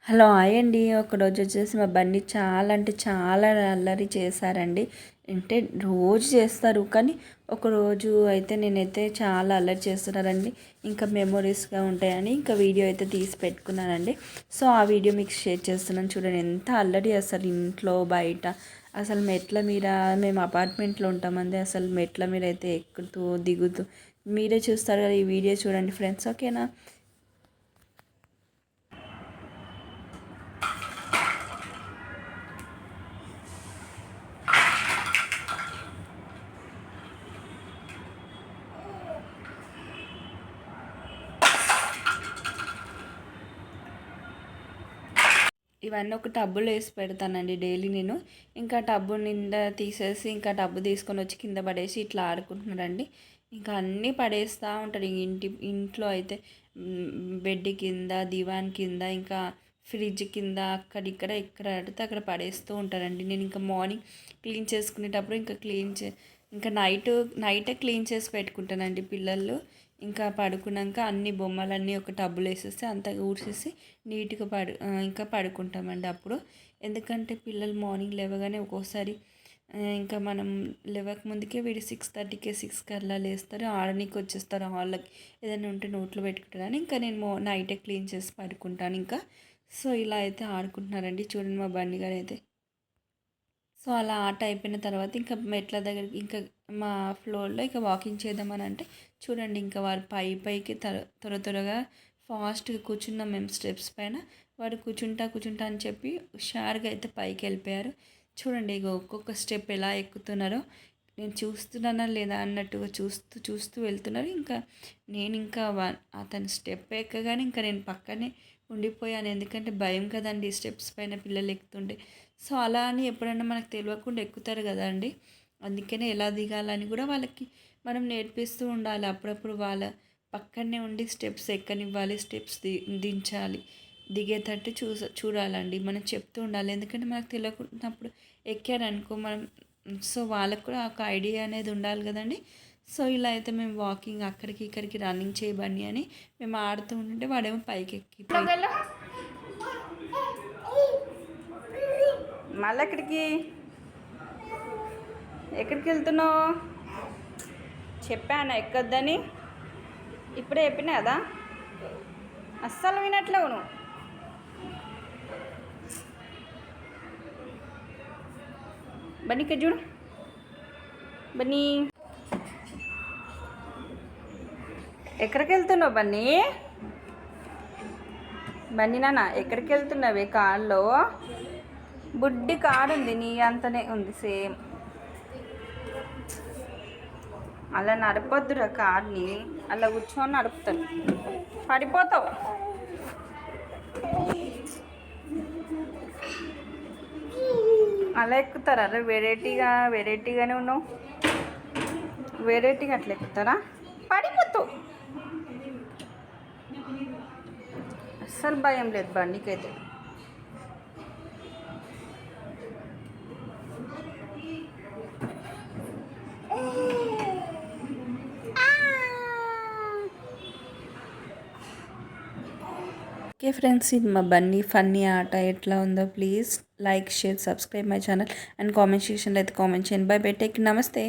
Hello hi అండి. ఒకరోజు వచ్చేసి మా బండి చాలా అంటే చాలా అల్లరి చేశారండి. అంటే రోజు చేస్తారు కానీ ఒకరోజు అయితే నేనైతే చాలా అల్లరి చేస్తున్నారండి. ఇంకా మెమొరీస్గా ఉంటాయని ఇంకా వీడియో అయితే తీసి పెట్టుకున్నానండి. సో ఆ వీడియో మీకు షేర్ చేస్తున్నాను చూడండి. ఎంత అల్లరి అసలు ఇంట్లో బయట అసలు మెట్ల మీద, మేము అపార్ట్మెంట్లో ఉంటామండి. అసలు మెట్ల మీద అయితే ఎక్కుతూ దిగుతూ మీరే చూస్తారు కదా. ఈ వీడియో చూడండి ఫ్రెండ్స్, ఓకేనా. ఇవన్నీ ఒక టబ్బులో వేసి పెడతానండి డైలీ నేను. ఇంకా టబ్బు నిండా తీసేసి ఇంకా టబ్బు తీసుకొని వచ్చి కింద పడేసి ఇట్లా ఆడుకుంటున్నారండి. ఇంకా అన్నీ పడేస్తూ ఉంటారు ఇంట్లో అయితే. బెడ్ కింద, దివాన్ కింద, ఇంకా ఫ్రిడ్జ్ కింద, అక్కడిక్కడ ఎక్కడ ఆడితే అక్కడ పడేస్తూ ఉంటారండి. నేను ఇంకా మార్నింగ్ క్లీన్ చేసుకునేటప్పుడు ఇంకా నైటే క్లీన్ చేసి పెట్టుకుంటానండి. పిల్లలు ఇంకా పడుకున్నాక అన్ని బొమ్మలన్నీ ఒక టబ్బులో వేసేసి అంతా ఊడ్చేసి నీట్గా ఇంకా పడుకుంటామండి అప్పుడు. ఎందుకంటే పిల్లలు మార్నింగ్ లేవగానే ఒక్కోసారి ఇంకా మనం లేవక ముందుకే వీడు 6:30కి 6కి అలా లేస్తారు, ఆడనీకి వచ్చేస్తారు హాల్లోకి. ఏదైనా ఉంటే నోట్లో పెట్టుకుంటారని ఇంకా నేను నైటే క్లీన్ చేసి పడుకుంటాను ఇంకా. సో ఇలా అయితే ఆడుకుంటున్నారండి చూడండి మా బండి గారు అయితే. సో అలా ఆట అయిపోయిన తర్వాత ఇంకా మెట్ల దగ్గరికి ఇంకా మా ఫ్లోర్లో ఇంకా వాకింగ్ చేద్దామని అంటే చూడండి ఇంకా వారు పైకి త్వరగా ఫాస్ట్గా కూర్చున్నాం మేము స్టెప్స్ పైన. వాడు కూర్చుంటా అని చెప్పి హుషారుగా అయితే పైకి వెళ్ళిపోయారు. చూడండి ఇక ఒక్కొక్క స్టెప్ ఎలా ఎక్కుతున్నారో నేను చూస్తున్నానా లేదా అన్నట్టుగా చూస్తూ వెళ్తున్నారు. ఇంకా నేను ఇంకా అతని స్టెప్ ఎక్కగానే ఇంకా నేను పక్కనే ఉండిపోయాను. ఎందుకంటే భయం కదండి స్టెప్స్ పైన పిల్లలు ఎక్కుతుంటే. సో అలా అని ఎప్పుడన్నా మనకు తెలియకుండా ఎక్కుతారు కదండి. అందుకనే ఎలా దిగాలని కూడా వాళ్ళకి మనం నేర్పిస్తూ ఉండాలి. అప్పుడప్పుడు వాళ్ళ పక్కనే ఉండి స్టెప్స్ ఎక్కనివ్వాలి, స్టెప్స్ దించాలి, దిగేటట్టు చూడాలండి. మనం చెప్తూ ఉండాలి. ఎందుకంటే మనకు తెలియకున్నప్పుడు ఎక్కారనుకో మనం, సో వాళ్ళకు కూడా ఒక ఐడియా అనేది ఉండాలి కదండి. సో ఇలా అయితే మేము వాకింగ్ అక్కడికి ఇక్కడికి రన్నింగ్ చేయబడి అని మేము ఆడుతూ ఉంటుంటే వాడేమో పైకి ఎక్కిపోయి మళ్ళీ ఎక్కడికి వెళ్తున్నావు? చెప్పాను ఎక్కొద్దని, ఇప్పుడే చెప్పినా కదా. అస్సలు వినట్లేవు నువ్వు. బన్నీ ఇక్కడ చూడు, బన్నీ ఎక్కడికి వెళ్తున్నావు? బన్నీ నాన్న ఎక్కడికి వెళ్తున్నావే? కార్లో బుడ్డి కారు ఉంది, నీ అంతనే ఉంది సేమ్. అలా నడపొద్దురా కార్ని, అలా కూర్చొని నడుపుతాను, పడిపోతావు. అలా ఎక్కుతారా? అరే వెరైటీగానే ఉన్నావు. వెరైటీగా అట్లా ఎక్కుతారా? పడిపోతావు. అస్సలు భయం లేదు బండికైతే. ఓకే ఫ్రెండ్స్, ఇది మా బన్నీ ఫన్నీ ఆట ఎట్లా ఉందో please like, share, subscribe my channel and comment సెక్షన్లో అయితే కామెంట్ చేయండి. బై బై, టేక్ నమస్తే.